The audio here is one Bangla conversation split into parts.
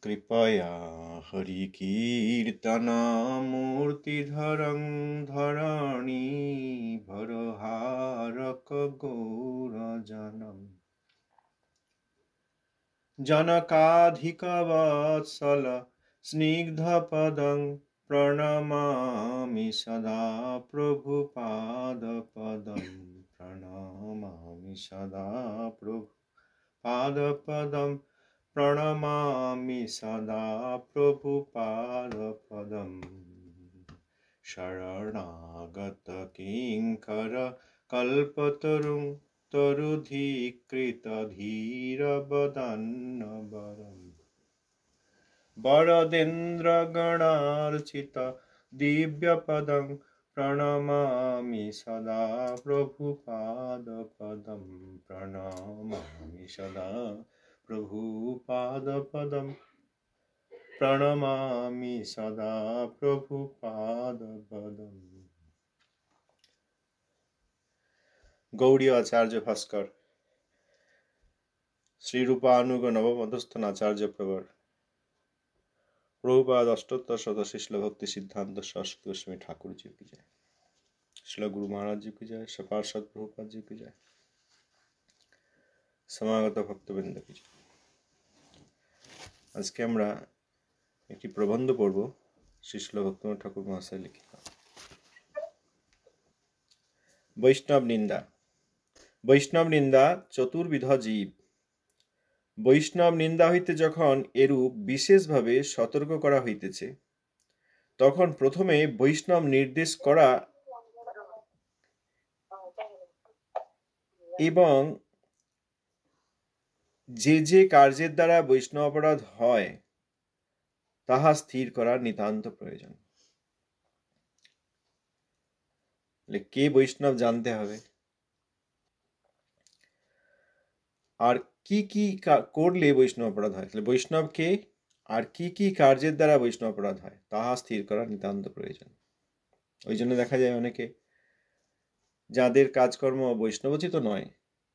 कृपया हरिकीर्तनमूर्तिधरं धरणी भरहारक गौरजनम् जनकाधिकवत्सल स्निग्धपदं प्रणमामि सदा प्रभुपादपदं प्रणमामि सदा प्रभुपादपदं प्रणमामि सदा प्रभुपादपदं शरणागत किङ्कर कल्पतरुं तरुधिकृतधीरवदन्नवरम् वरदेन्द्रगणार्चित दिव्यपदं प्रणमामि सदा प्रभुपादपदं प्रणमामि सदा प्रभुपादपदं प्रणमामि सदा प्रभुपादपदम्। गौड़ीय आचार्य भास्कर श्री रूपानुग नवमधस्थन आचार्य प्रवर प्रभुपाद अष्टोत्तर शत शिष्ल भक्ति सिद्धांत सरस्वती गोस्वामी ठाकुर जी की जय। श्रील गुरु महाराज जी की जय। सपार्षद प्रभुपाद जी की जय। समागत भक्तबृंद की जय। आज के আমরা একটি প্রবন্ধ পড়ব শিশল ভক্তবৃন্দ ঠাকুর মহাশয় লিখিত। বৈষ্ণব নিন্দা। বৈষ্ণব নিন্দা চতুর্বিধ জীব। বৈষ্ণব নিন্দা হইতে যখন এরূপ বিশেষভাবে সতর্ক করা হইতেছে, তখন প্রথমে বৈষ্ণব নির্দেশ করা এবং যে যে কার্যের দ্বারা বৈষ্ণব অপরাধ হয় তাহা স্থির করা নিতান্ত প্রয়োজন। কে বৈষ্ণব জানতে হবে, আর কি কি করলে বৈষ্ণব অপরাধ হয়, বৈষ্ণবকে আর কি কি কার্যের দ্বারা বৈষ্ণব অপরাধ হয় তাহা স্থির করা নিতান্ত প্রয়োজন। ওই জন্য দেখা যায় অনেকে যাদের কাজকর্ম বৈষ্ণবোচিত নয়,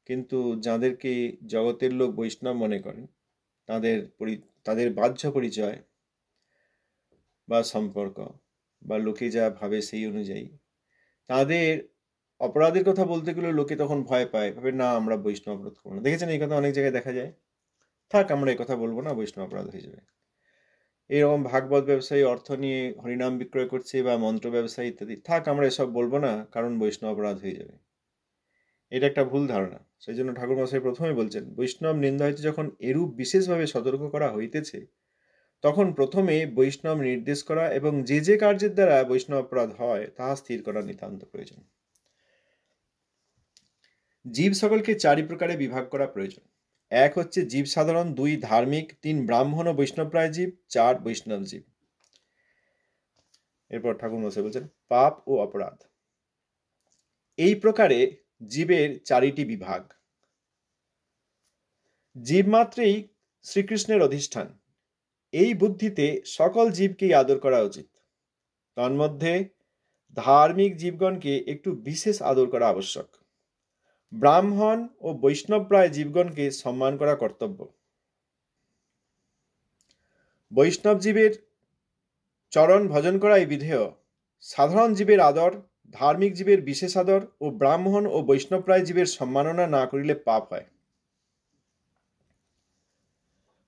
কিন্তু যাদেরকে জগতের লোক বৈষ্ণব মনে করেন, তাদের বাহ্য পরিচয় বা সম্পর্ক বা লোকে যা ভাবে সেই অনুযায়ী তাদের অপরাধের কথা বলতে গেলে লোকে তখন ভয় পায়, ভাবে না আমরা বৈষ্ণব অপরাধ করবো না। দেখেছেন এই কথা অনেক জায়গায় দেখা যায়, থাক আমরা এই কথা বলবো না, বৈষ্ণব অপরাধ হয়ে যাবে। এইরকম ভাগবত ব্যবসায়ী অর্থ নিয়ে হরিনাম বিক্রয় করছে বা মন্ত্র ব্যবসায়ী ইত্যাদি, থাক আমরা এসব বলবো না কারণ বৈষ্ণব অপরাধ হয়ে যাবে। এটা একটা ভুল ধারণা। সেই জন্য ঠাকুর মশাই প্রথমে বলছেন বৈষ্ণব নিন্দা হইতে যখন এরূপ বিশেষভাবে সতর্ক করা হইতেছে, তখন প্রথমে বৈষ্ণব নির্দেশ করা এবং যে যে কার্যের দ্বারা বৈষ্ণব অপরাধ হয় তাহা স্থির করা নিতান্ত প্রয়োজন। জীব সকলকে চারি প্রকারে বিভাগ করা প্রয়োজন। এক হচ্ছে জীব সাধারণ, দুই ধার্মিক, তিন ব্রাহ্মণ ও বৈষ্ণবপ্রায় জীব, চার বৈষ্ণব জীব। এরপর ঠাকুর মশাই বলছেন পাপ ও অপরাধ। এই প্রকারে জীবের চারিটি বিভাগ। জীব মাত্রেই শ্রীকৃষ্ণের অধিষ্ঠান, এই বুদ্ধিতে সকল জীবকেই আদর করা উচিত। তন্মধ্যে ধার্মিক জীবগণকে একটু বিশেষ আদর করা আবশ্যক। ব্রাহ্মণ ও বৈষ্ণবপ্রায় জীবগণকে সম্মান করা কর্তব্য। বৈষ্ণব জীবের চরণ ভজন করাই বিধেয়। সাধারণ জীবের আদর, ধার্মিক জীবের বিশেষ আদর ও ব্রাহ্মণ ও বৈষ্ণবপ্রায় জীবের সম্মাননা না করিলে পাপ হয়।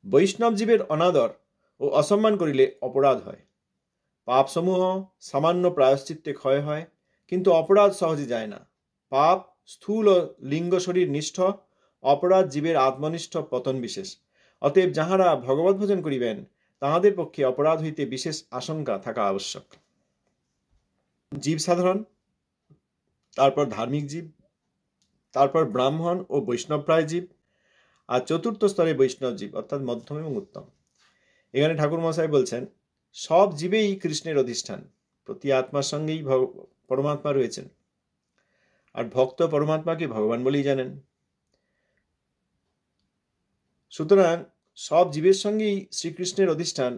বৈষ্ণব জীবের অনাদর ও অসম্মান করিলে অপরাধ হয়। পাপসমূহ সামান্য প্রায়শ্চিত্তে ক্ষয় হয়, কিন্তু অপরাধ সহজে যায় না। পাপ স্থূল ও লিঙ্গ শরীর নিষ্ঠ, অপরাধ জীবের আত্মনিষ্ঠ পতন বিশেষ। অতএব যাহারা ভগবত ভজন করিবেন তাহাদের পক্ষে অপরাধ হইতে বিশেষ আশঙ্কা থাকা আবশ্যক। জীব সাধারণ, তারপর ধার্মিক জীব, তারপর ব্রাহ্মণ ও বৈষ্ণবপ্রায় জীব, আর চতুর্থ স্তরে বৈষ্ণব জীব অর্থাৎ মধ্যম এবং উত্তম। এখানে ঠাকুর মশাই বলছেন সব জীবেই কৃষ্ণের অধিষ্ঠান, প্রতি আত্মার সঙ্গেই পরমাত্মা রয়েছেন, আর ভক্ত পরমাত্মাকে ভগবান বলেই জানেন। সুতরাং সব জীবের সঙ্গেই শ্রীকৃষ্ণের অধিষ্ঠান,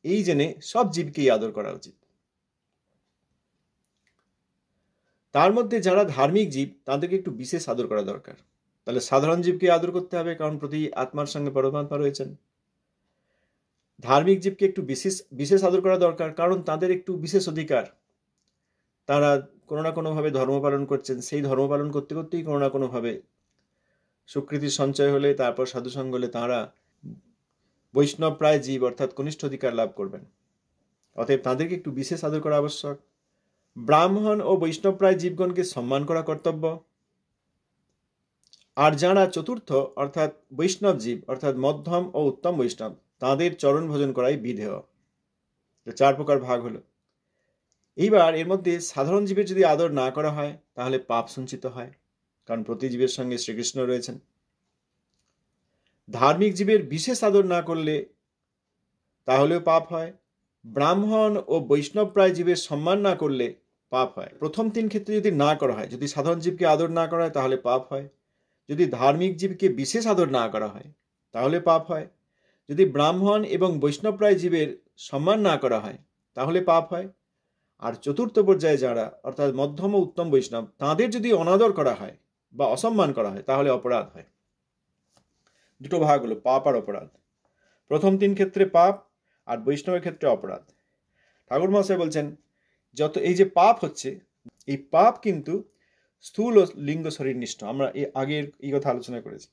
এই জেনে সব জীবকেই আদর করা উচিত। তার মধ্যে যারা ধার্মিক জীব তাদেরকে একটু বিশেষ আদর করা দরকার। তাহলে সাধারণ জীবকে আদর করতে হবে, কারণ প্রতি আত্মার সঙ্গে পরমাত্মা রয়েছেন। ধার্মিক জীবকে একটু বিশেষ আদর করা দরকার, কারণ তাদের একটু বিশেষ অধিকার, তারা কোনো না কোনোভাবে ধর্ম পালন করছেন, সেই ধর্ম পালন করতে করতেই কোনো না কোনোভাবে সুকৃতির সঞ্চয় হলে, তারপর সাধুসঙ্গ হলে তাঁরা বৈষ্ণব প্রায় জীব অর্থাৎ কনিষ্ঠ অধিকার লাভ করবেন। অতএব তাদেরকে একটু বিশেষ আদর করা আবশ্যক। ব্রাহ্মণ ও বৈষ্ণব প্রায় জীবগণকে সম্মান করা কর্তব্য। আর যারা চতুর্থ অর্থাৎ বৈষ্ণব জীব অর্থাৎ মধ্যম ও উত্তম বৈষ্ণব, তাদের চরণ ভজন করাই বিধেয়। 4 প্রকার ভাগ হলো। এইবার এর মধ্যে সাধারণ জীবের যদি আদর না করা হয় তাহলে পাপ সঞ্চিত হয়, কারণ প্রতি জীবের সঙ্গে শ্রীকৃষ্ণ রয়েছেন। ধার্মিক জীবের বিশেষ আদর না করলে তাহলেও পাপ হয়। ব্রাহ্মণ ও বৈষ্ণব প্রায় জীবের সম্মান না করলে পাপ হয়। প্রথম 3 ক্ষেত্রে যদি না করা হয়, যদি সাধারণ জীবকে আদর না করা হয় তাহলে পাপ হয়। যদি ধার্মিক জীবকে বিশেষ আদর না করা হয় তাহলে পাপ হয়। যদি ব্রাহ্মণ এবং বৈষ্ণব প্রায় জীবের সম্মান না করা হয় তাহলে পাপ হয়। আর চতুর্থ পর্যায়ে যারা অর্থাৎ মধ্যম ও উত্তম বৈষ্ণব, তাদের যদি অনাদর করা হয় বা অসম্মান করা হয় তাহলে অপরাধ হয়। দুটো ভাগ হলো, পাপ আর অপরাধ। প্রথম 3 ক্ষেত্রে পাপ, আর বৈষ্ণবের ক্ষেত্রে অপরাধ। ঠাকুর মহাশয় বলছেন যত এই যে পাপ হচ্ছে, এই পাপ কিন্তু স্থূল ও লিঙ্গ শরীর নিষ্ঠ। আমরা আগের এই কথা আলোচনা করেছি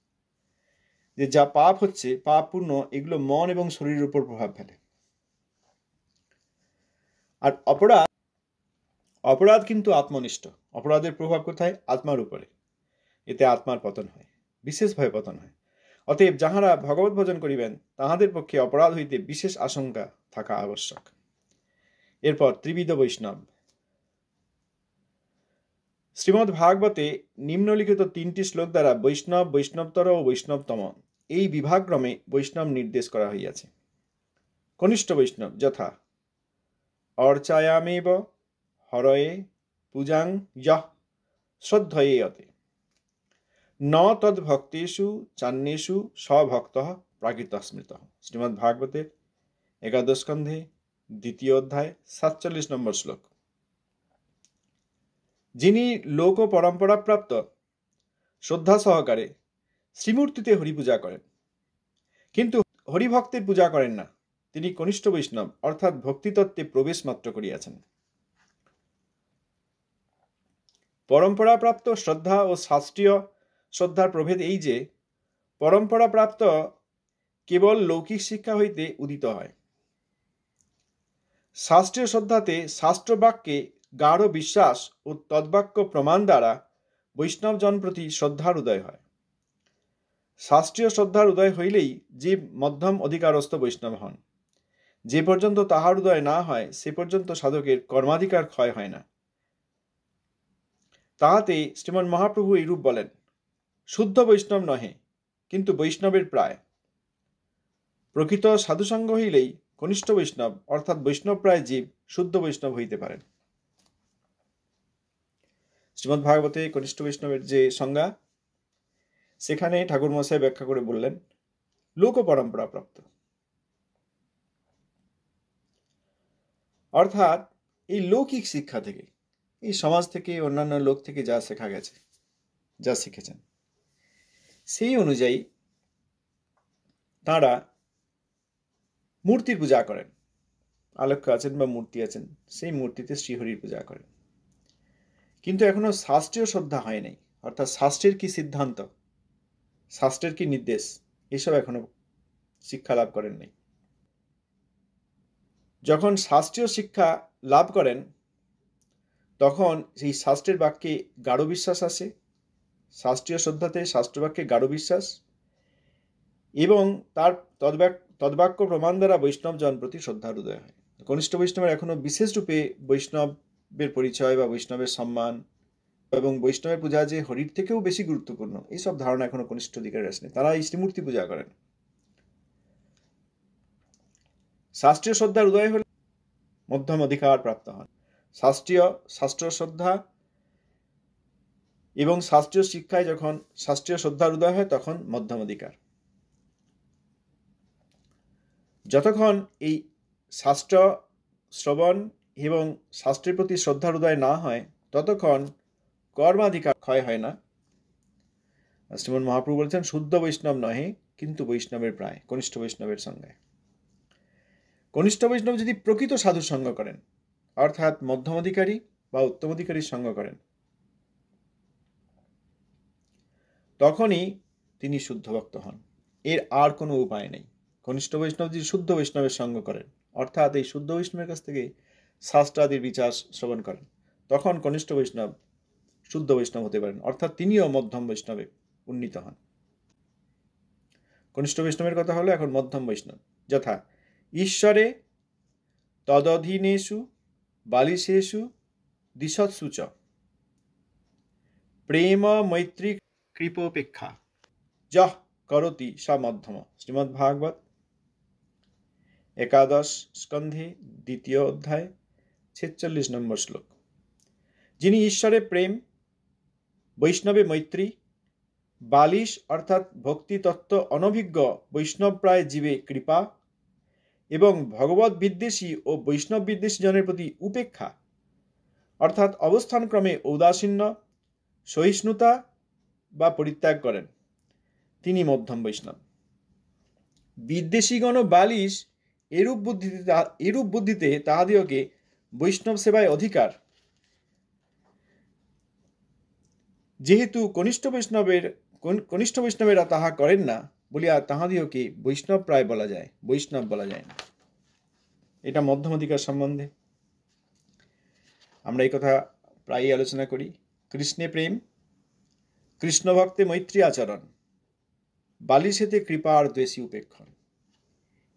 যে যা পাপ হচ্ছে, পাপপূর্ণ, এগুলো মন এবং শরীরের উপর প্রভাব ফেলে। আর অপরাধ কিন্তু আত্মনিষ্ঠ। অপরাধের প্রভাব কোথায়? আত্মার উপরে। এতে আত্মার পতন হয়, বিশেষভাবে পতন হয়। অতএব যাহারা ভগবত ভজন করিবেন তাহাদের পক্ষে অপরাধ হইতে বিশেষ আশঙ্কা থাকা আবশ্যক। এরপর ত্রিবিধ বৈষ্ণব। শ্রীমদ্ ভাগবতে নিম্নলিখিত 3টি শ্লোক দ্বারা বৈষ্ণব, বৈষ্ণবতর ও বৈষ্ণবতম এই বিভাগক্রমে বৈষ্ণব নির্দেশ করা হইয়াছে। কনিষ্ঠ বৈষ্ণব যথা অর্চায়ামেব হরয়ে পূজাং যঃ শ্রদ্ধয়েয়তে ন তদ্ভক্তেষু চান্যেষু স্বভক্তঃ প্রাকৃতঃ স্মৃতঃ। শ্রীমদ্ ভাগবতের 11 স্কন্ধে 2য় অধ্যায় 47 নম্বর শ্লোক। যিনি লোক পরম্পরা প্রাপ্ত শ্রদ্ধা সহকারে শ্রীমূর্তিতে হরিপূজা করেন কিন্তু হরিভক্তের পূজা করেন না, তিনি কনিষ্ঠ বৈষ্ণব অর্থাৎ ভক্তিতত্ত্বে প্রবেশ মাত্র করিয়াছেন। পরম্পরা প্রাপ্ত শ্রদ্ধা ও শাস্ত্রীয় শ্রদ্ধার প্রভেদ এই যে পরম্পরা প্রাপ্ত কেবল লৌকিক শিক্ষা হইতে উদিত হয়। শাস্ত্রীয় শ্রদ্ধাতে শাস্ত্র বাক্যে গাঢ় বিশ্বাস ও তদ্বাক্য প্রমাণ দ্বারা বৈষ্ণবজন প্রতি শ্রদ্ধার উদয় হয়। শাস্ত্রীয় শ্রদ্ধার উদয় হইলেই জীব মধ্যম অধিকারস্থ বৈষ্ণব হন। যে পর্যন্ত তাহার উদয় না হয় সে পর্যন্ত সাধকের কর্মাধিকার ক্ষয় হয় না। তাহাতে শ্রীমন্ মহাপ্রভু এইরূপ বলেন, শুদ্ধ বৈষ্ণব নহে কিন্তু বৈষ্ণবের প্রায়। প্রকৃত সাধুসঙ্গ হইলেই কনিষ্ঠ বৈষ্ণব অর্থাৎ বৈষ্ণব প্রায় জীব শুদ্ধ বৈষ্ণব হইতে পারেন। শ্রীমদ্ ভাগবতে কনিষ্ঠ বৈষ্ণবের যে সংজ্ঞা, সেখানে ঠাকুর মশাই ব্যাখ্যা করে বললেন লোক পরম্পরা প্রাপ্ত, অর্থাৎ এই লৌকিক শিক্ষা থেকে, এই সমাজ থেকে, অন্যান্য লোক থেকে যা শেখা গেছে, যা শিখেছেন, সেই অনুযায়ী তাঁরা মূর্তির পূজা করেন। আলক্ষ্য আছেন বা মূর্তি আছেন, সেই মূর্তিতে শ্রীহরির পূজা করেন, কিন্তু এখনো শাস্ত্রীয় শ্রদ্ধা হয় নাই। অর্থাৎ শাস্ত্রের কি সিদ্ধান্ত, শাস্ত্রের কি নির্দেশ, এসব এখনো শিক্ষা লাভ করেন নাই। যখন শাস্ত্রীয় শিক্ষা লাভ করেন তখন সেই শাস্ত্রের বাক্যে গাঢ় বিশ্বাস আসে। শাস্ত্রীয় শ্রদ্ধাতে শাস্ত্রবাক্যে গাঢ় বিশ্বাস এবং তার তদ্বাক্য প্রমাণ দ্বারা বৈষ্ণবজন প্রতি শ্রদ্ধার উদয় হয়। কনিষ্ঠ বৈষ্ণবের এখনো বিশেষ রূপে বৈষ্ণবের পরিচয় বা বৈষ্ণবের সম্মান এবং বৈষ্ণবের পূজা যে হরির থেকেও বেশি গুরুত্বপূর্ণ, এইসব ধারণা এখনো কনিষ্ঠ অধিকারে আসেনি। তারা এই শ্রীমূর্তি পূজা করেন। শাস্ত্রীয় শ্রদ্ধার উদয় হলে মধ্যম অধিকার প্রাপ্ত হন। শাস্ত্রীয় শ্রদ্ধা এবং শাস্ত্রীয় শিক্ষায় যখন শাস্ত্রীয় শ্রদ্ধার উদয় হয় তখন মধ্যম অধিকার। যতক্ষণ এই শাস্ত্র শ্রবণ এবং শাস্ত্রের প্রতি শ্রদ্ধার উদয় না হয় ততক্ষণ কর্মাধিকার ক্ষয় হয় না। শ্রীমন মহাপ্রভু বলছেন শুদ্ধ বৈষ্ণব নহে কিন্তু বৈষ্ণবের প্রায়, কনিষ্ঠ বৈষ্ণবের সংজ্ঞায়। কনিষ্ঠ বৈষ্ণব যদি প্রকৃত সাধুর সঙ্গ করেন, অর্থাৎ মধ্যম অধিকারী বা উত্তম অধিকারীর সঙ্গ করেন, তখনই তিনি শুদ্ধ ভক্ত হন। এর আর কোনো উপায় নেই। কনিষ্ঠ বৈষ্ণব যদি শুদ্ধ বৈষ্ণবের সঙ্গ করেন, অর্থাৎ এই শুদ্ধ বৈষ্ণবের কাছ থেকে শাস্ত্রাদির বিচার শ্রবণ করেন, তখন কনিষ্ঠ বৈষ্ণব শুদ্ধ বৈষ্ণব হতে পারেন, অর্থাৎ তিনিও মধ্যম বৈষ্ণবে উন্নীত হন। কনিষ্ঠ বৈষ্ণবের কথা হলো এখন মধ্যম বৈষ্ণব, যথা ঈশ্বরে তদধীনেষু বালিশেষু দিশৎসু চ প্রেম মৈত্রী কৃপোপেক্ষা যহ করতি সা মধ্যম। শ্রীমদ্ভাগবত একাদশ স্কন্ধে 2 অধ্যায় 46 নম্বর শ্লোক। যিনি ঈশ্বরে প্রেম, বৈষ্ণবে মৈত্রী, বালিশ অর্থাৎ ভক্তি তত্ত্ব অনভিজ্ঞ বৈষ্ণব প্রায় জীবে কৃপা এবং ভগবত বিদ্বেষী ও বৈষ্ণব বিদ্বেষী জনের প্রতি উপেক্ষা অর্থাৎ অবস্থানক্রমে ঔদাসীন্য, সহিষ্ণুতা বা পরিত্যাগ করেন, তিনি মধ্যম বৈষ্ণব। বিদ্বেষীগণ বালিশ এরূপ বুদ্ধিতে তাহাদিওকে বৈষ্ণব সেবায় অধিকার, যেহেতু কনিষ্ঠ বৈষ্ণবেরা তাহা করেন না বলিয়া তাহাদিওকে বৈষ্ণব প্রায় বলা যায়, বৈষ্ণব বলা যায় না। এটা মধ্যম অধিকার সম্বন্ধে আমরা এই কথা প্রায়ই আলোচনা করি। কৃষ্ণে প্রেম, কৃষ্ণ ভক্তে মৈত্রী আচরণ, বালিশেতে কৃপা আর দ্বেষী উপেক্ষণ,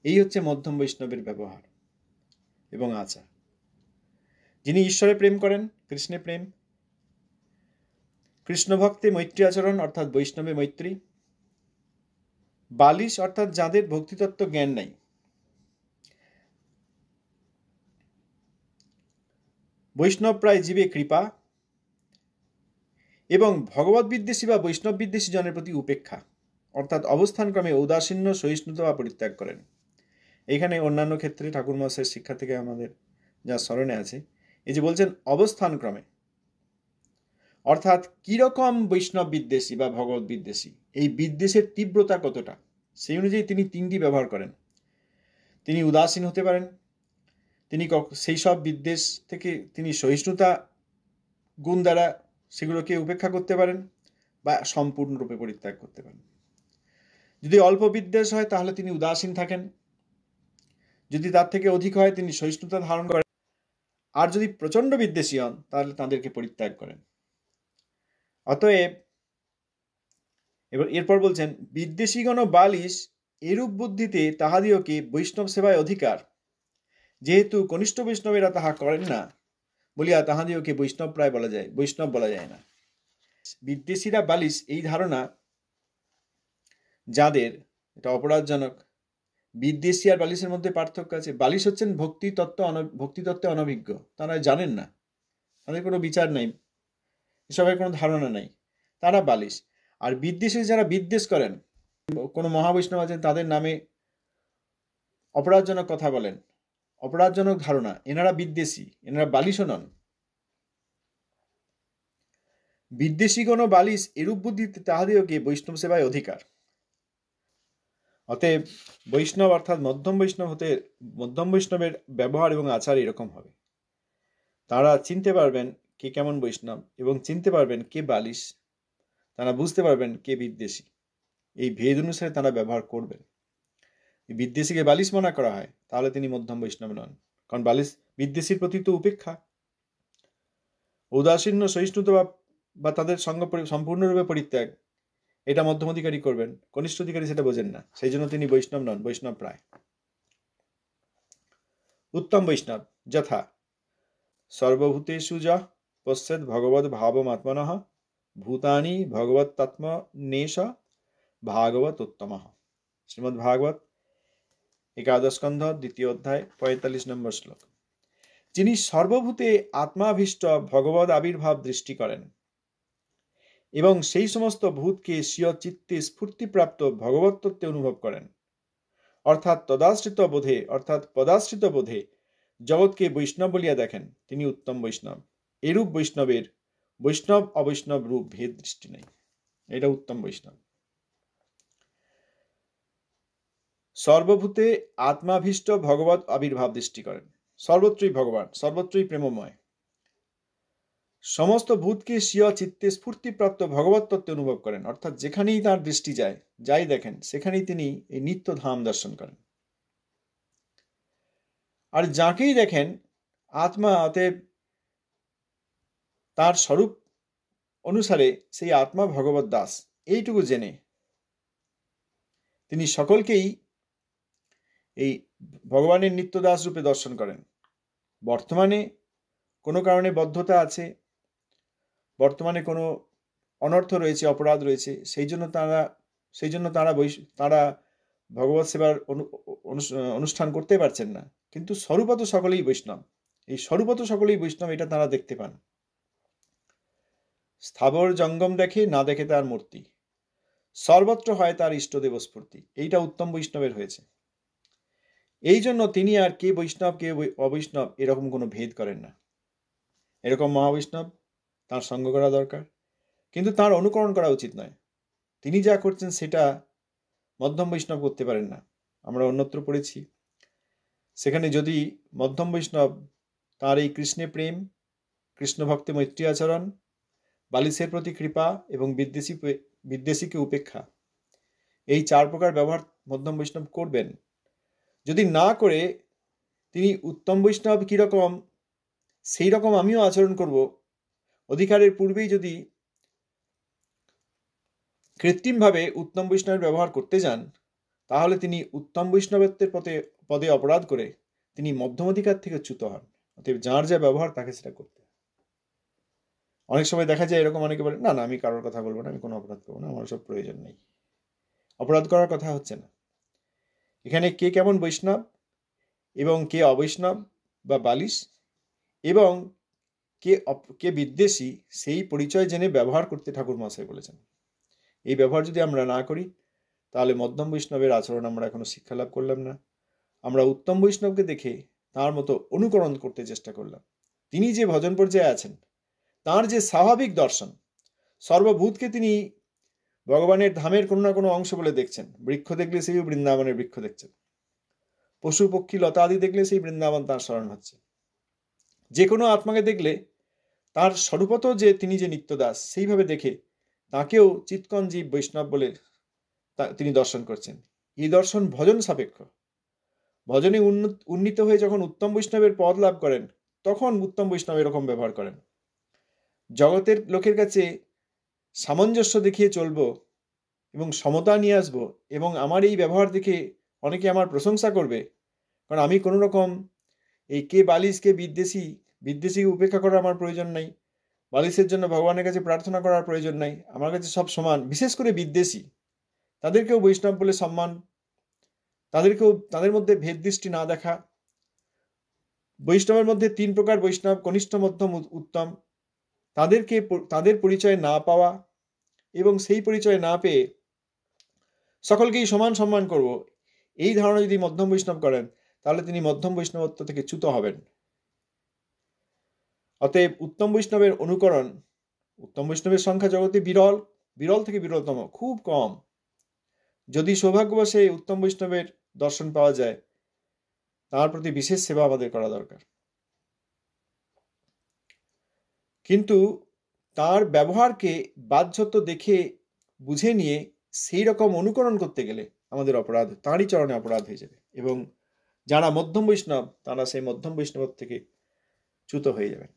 এই হচ্ছে মধ্যম বৈষ্ণবের ব্যবহার এবং আচার। যিনি ঈশ্বরে প্রেম করেন, কৃষ্ণে প্রেম, কৃষ্ণ ভক্তে মৈত্রী আচরণ অর্থাৎ বৈষ্ণবে মৈত্রী, বালিশ অর্থাৎ যাদের ভক্তিতত্ত্ব জ্ঞান নাই, বৈষ্ণব প্রায় জীবে কৃপা এবং ভগবত বিদ্বেষী বা বৈষ্ণব বিদ্বেষী জনের প্রতি উপেক্ষা অর্থাৎ অবস্থানক্রমে ঔদাসীন্য, সহিষ্ণুতা বা পরিত্যাগ করেন। এইখানে অন্যান্য ক্ষেত্রে ঠাকুর মহাশয়ের শিক্ষা থেকে আমাদের যা স্মরণে আছে, এই যে বলছেন অবস্থানক্রমে, অর্থাৎ কিরকম বৈষ্ণব বিদ্বেষী বা ভগবত বিদ্বেষী, এই বিদ্বেষের তীব্রতা কতটা, সেই অনুযায়ী তিনি 3টি ব্যবহার করেন। তিনি উদাসীন হতে পারেন, তিনি সেই সব বিদ্বেষ থেকে তিনি সহিষ্ণুতা গুণ দ্বারা সেগুলোকে উপেক্ষা করতে পারেন বা সম্পূর্ণরূপে পরিত্যাগ করতে পারেন। যদি অল্প বিদ্বেষ হয় তাহলে তিনি উদাসীন থাকেন, যদি তার থেকে অধিক হয় তিনি সহিষ্ণুতা ধারণ করেন, আর যদি প্রচণ্ড বিদ্বেষী হন তাহলে তাদেরকে পরিত্যাগ করেন। অতএব এরপর বলছেন বিদ্বেষীগণ বালিশ এরূপ বুদ্ধিতে তাহাদিওকে বৈষ্ণব সেবায় অধিকার, যেহেতু কনিষ্ঠ বৈষ্ণবেরা তাহা করেন না বলিয়া তাহাদিওকে বৈষ্ণব প্রায় বলা যায়, বৈষ্ণব বলা যায় না। বিদ্বেষীরা বালিশ, এই ধারণা যাদের, এটা অপরাধজনক। বিদ্বেষী আর বালিশের মধ্যে পার্থক্য আছে। বালিশ হচ্ছেন ভক্তিতত্ত্বে অনভিজ্ঞ, তারা জানেন না, তাদের কোনো বিচার নেই, এসবের কোনো ধারণা নেই, তারা বালিশ। আর বিদ্বেষী যারা বিদ্বেষ করেন, কোনো মহাবৈষ্ণব আছেন তাদের নামে অপরাধজনক কথা বলেন, অপরাধজনক ধারণা, এনারা বিদ্বেষী, এনারা বালিশও নন। বিদ্বেষীগণ বালিশ এরূপ বুদ্ধিতে তাহাদিওকে বৈষ্ণব সেবায় অধিকার। অতএব বৈষ্ণব অর্থাৎ মধ্যম বৈষ্ণবের ব্যবহার এবং আচার এরকম হবে। তারা চিনতে পারবেন কে কেমন বৈষ্ণব এবং চিনতে পারবেন কে বালিশ, তারা বুঝতে পারবেন কে বিদ্বেষী। এই ভেদ অনুসারে তারা ব্যবহার করবেন। বিদ্বেষীকে বালিশ মনে করা হয় তাহলে তিনি মধ্যম বৈষ্ণব নন, কারণ বালিশ বিদ্বেষীর প্রতি তো উপেক্ষা, ঔদাসীন্য, সহিষ্ণুতা বা তাদের সঙ্গ সম্পূর্ণরূপে পরিত্যাগ, এটা মধ্যম অধিকারী করবেন, কনিষ্ঠ অধিকারী সেটা বোঝেন না, সেই জন্য তিনি বৈষ্ণব নন, বৈষ্ণব প্রায়। উত্তম বৈষ্ণব যথা সর্বভূতেষু যঃ পশ্যেৎ ভগবদ ভাবমাত্মনঃ ভূতানি ভগবত্তাত্মনেশ ভাগবত উত্তমঃ। শ্রীমদ্ ভাগবত একাদশ স্কন্ধ 2 অধ্যায় 45 নম্বর শ্লোক। যিনি সর্বভূতে আত্মাভীষ্ট ভগবদ আবির্ভাব দৃষ্টি করেন এবং সেই সমস্ত ভূতকে স্বীয় চিত্তে স্ফূর্তিপ্রাপ্ত ভগবত তত্ত্বে অনুভব করেন, অর্থাৎ পদাশ্রিত বোধে জগৎকে বৈষ্ণব বলিয়া দেখেন, তিনি উত্তম বৈষ্ণব। এরূপ বৈষ্ণবের বৈষ্ণব অবৈষ্ণব রূপ ভেদ দৃষ্টি নেই। এটা উত্তম বৈষ্ণব। সর্বভূতে আত্মাভীষ্ট ভগবত আবির্ভাব দৃষ্টি করেন। সর্বত্রই ভগবান, সর্বত্রই প্রেমময়। সমস্ত ভূতকে স্বীয় চিত্তে স্ফূর্তিপ্রাপ্ত ভগবত তত্ত্বে অনুভব করেন। অর্থাৎ যেখানেই তার দৃষ্টি যায়, যাই দেখেন, সেখানেই তিনি এই নিত্য ধাম দর্শন করেন। আর যাকেই দেখেন আত্মা, অতএব তার স্বরূপ অনুসারে সেই আত্মা ভগবত দাস, এইটুকু জেনে তিনি সকলকেই এই ভগবানের নিত্য দাস রূপে দর্শন করেন। বর্তমানে কোনো কারণে বদ্ধতা আছে, বর্তমানে কোনো অনর্থ রয়েছে, অপরাধ রয়েছে, সেই জন্য তারা ভগবত সেবার অনুষ্ঠান করতে পারছেন না। কিন্তু স্বরূপত সকলেই বৈষ্ণব, এই স্বরূপত সকলেই বৈষ্ণব, এটা তারা দেখতে পান। স্থাবর জঙ্গম দেখে, না দেখে তার মূর্তি, সর্বত্র হয় তার ইষ্টদেব স্ফূর্তি। এইটা উত্তম বৈষ্ণবের হয়েছে। এই জন্য তিনি আর কে বৈষ্ণব কে অবৈষ্ণব এরকম কোনো ভেদ করেন না। এরকম মহাবৈষ্ণব, তার সঙ্গ করা দরকার, কিন্তু তার অনুকরণ করা উচিত নয়। তিনি যা করছেন সেটা মধ্যম বৈষ্ণব করতে পারেন না। আমরা অন্যত্র পড়েছি, সেখানে যদি মধ্যম বৈষ্ণব তার এই কৃষ্ণে প্রেম, কৃষ্ণ ভক্তে মৈত্রী আচরণ, বালিশের প্রতি কৃপা এবং বিদ্বেষীকে উপেক্ষা, এই 4 প্রকার ব্যবহার মধ্যম বৈষ্ণব করবেন। যদি না করে তিনি উত্তম বৈষ্ণব কীরকম সেই রকম আমিও আচরণ করব, অধিকারের পূর্বেই যদি কৃত্রিমভাবে উত্তম বৈষ্ণবের ব্যবহার করতে যান, তাহলে তিনি উত্তম বৈষ্ণবত্বের পদে অপরাধ করে তিনি মধ্যম অধিকার থেকে চ্যুত হন। অতএব যার যা ব্যবহার তাকে সেটা করতে। অনেক সময় দেখা যায় এরকম, অনেকে বলে, না না আমি কারোর কথা বলবো না, আমি কোনো অপরাধ করবো না, আমার সব প্রয়োজন নেই। অপরাধ করার কথা হচ্ছে না এখানে। কে কেমন বৈষ্ণব এবং কে অবৈষ্ণব বা বালিশ এবং কে বিদ্বেষী, সেই পরিচয় জেনে ব্যবহার করতে ঠাকুর মহাশয় বলেছেন। এই ব্যবহার যদি আমরা না করি, তাহলে মধ্যম বৈষ্ণবের আচরণ আমরা এখনো শিক্ষা লাভ করলাম না। আমরা উত্তম বৈষ্ণবকে দেখে তার মতো অনুকরণ করতে চেষ্টা করলাম। তিনি যে ভজন পর্যায়ে আছেন, তার যে স্বাভাবিক দর্শন, সর্বভূতকে তিনি ভগবানের ধামের কোনো না কোনো অংশ বলে দেখছেন। বৃক্ষ দেখলে সেই বৃন্দাবনের বৃক্ষ দেখছেন, পশু পক্ষী লতা আদি দেখলে সেই বৃন্দাবন তার স্মরণ হচ্ছে। যে কোনো আত্মাকে দেখলে তার স্বরূপত যে তিনি যে নিত্যদাস, সেইভাবে দেখে তাকেও চিৎকন জীব বৈষ্ণব বলে তিনি দর্শন করছেন। এই দর্শন ভজন সাপেক্ষ। ভজনে উন্নীত হয়ে যখন উত্তম বৈষ্ণবের পদ লাভ করেন, তখন উত্তম বৈষ্ণব এরকম ব্যবহার করেন। জগতের লোকের কাছে সামঞ্জস্য দেখিয়ে চলবো এবং সমতা নিয়ে আসবো, এবং আমার এই ব্যবহার দেখে অনেকে আমার প্রশংসা করবে, কারণ আমি কোনো রকম এই কে বালিশ কে বিদ্বেষীকে উপেক্ষা করার আমার প্রয়োজন নাই। বালিশের জন্য ভগবানের কাছে প্রার্থনা করার প্রয়োজন নাই, আমার কাছে সব সমান। বিশেষ করে বিদ্বেষী, তাদেরকেও বৈষ্ণব বলে সম্মান, তাদের মধ্যে ভেদ দৃষ্টি না দেখা। বৈষ্ণবের মধ্যে 3 প্রকার বৈষ্ণব, কনিষ্ঠ, মধ্যম, উত্তম। তাদের পরিচয় না পাওয়া এবং সেই পরিচয় না পেয়ে সকলকেই সমান সম্মান করব, এই ধারণা যদি মধ্যম বৈষ্ণব করেন, তাহলে তিনি মধ্যম বৈষ্ণবত্ব থেকে চ্যুত হবেন। অতএব উত্তম বৈষ্ণবের অনুকরণ, উত্তম বৈষ্ণবের সংখ্যা জগতে বিরল থেকে বিরলতম, খুব কম। যদি সৌভাগ্যবশে উত্তম বৈষ্ণবের দর্শন পাওয়া যায়, তার প্রতি বিশেষ সেবা আমাদের করা দরকার। কিন্তু তার ব্যবহারকে বাহ্যত দেখে বুঝে নিয়ে সেই রকম অনুকরণ করতে গেলে আমাদের অপরাধ, তাঁরই চরণে অপরাধ হয়ে যাবে, এবং যারা মধ্যম বৈষ্ণব তারা সেই মধ্যম বৈষ্ণব থেকে চ্যুত হয়ে যাবেন।